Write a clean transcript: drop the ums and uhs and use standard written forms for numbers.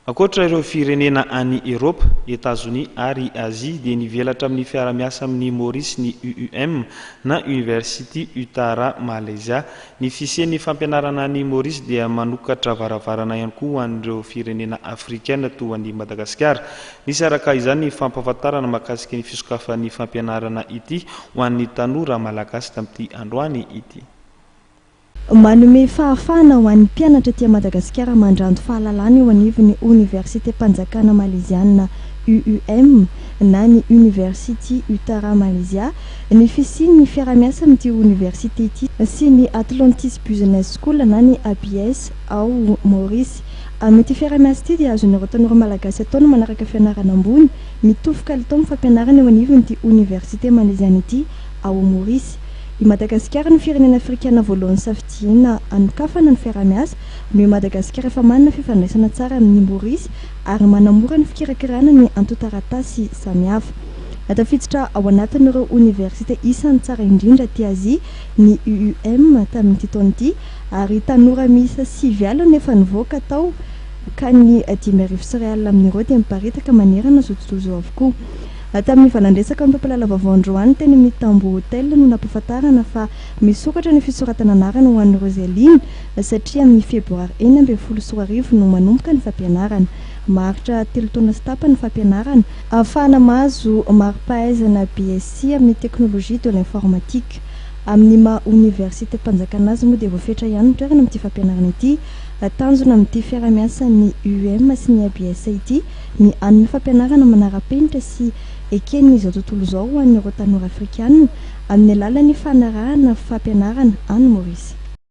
Akoatra ireo firenena any Europe, États-Unis ary Asie dia nivelatra amin'ny fiara-miasa amin'ny Maurice ny UUM na University Utara Malaysia. Ny fisian'ny fampianarana any Maurice dia manokatra varavarana ihany koa ho an'ireo firenena afrikaina toa ny Madagasikara. Nisy araka izany ny fampahafantarana mahakasika ny fisokafan'ny fampianarana ity ho an'ny tanora malagasy tamin'ity androany ity. Manome fahafahana ho an'ny mpianatra ety Madagasikara mandranto fahalalana eo anivon'ny Université Panjakana Malaisiana UUM na ny University Utara Malaysia. Ny fisian'ny fiara-miasa amin'ity université ity sy ny Atlantis Business School na ny ABS ao Maurice. Amin'ity fiara-miasa ity dia azon'ireo tanora malagasy atao no manaraka fianarana ambony mitovy kalitao amin'ny fampianarana eo anivon'ity Université Malaisiana ity ao Maurice. I Madagasikara no firenena afrikaina voalohany safidina anokafana ny fiara-miasa noho Madagasikara efa manana fifandraisana tsara amin'ny Maurice ary manamora ny fikirakirana ny antotan-taratasy samihafa. Tafiditra ao anatin'ireo université isan'ny tsara indrindra aty Azia ny UUM tamin'ity taona ity ary tanora miisa 9 alina efa nivoaka tao ka ny 5,000 amin'ireo dia miparitaka manerana zao tontolo izao avokoa. Tamin'ny valandresaka ny mpampalala vaovao androany teny amin'ny Tambo Hotel no nampahafantarana fa misokatra ny fisoratana anarana ho an'ny Roseline satria amin'ny febroary 2024 no manomboka ny fampianarana. Maharitra 3 taona sy tapany ny fampianarana ahafahana mahazo mari-pahaizana BSc amin'ny teknologie de l'informatique. Amin'ny Université Panjakana azy moa dia voafetra ihany toerana amin'ity fampianarana ity. Tanjona amin'ity fiara-miasa ny UUM sy ny ABS ity ny an'ny fampianarana manara-penitra sy eken'izao tontolo izao ho an'ireo tanora afrikanina amin'ny alalan'ny fanarahana fampianarana any Maurice.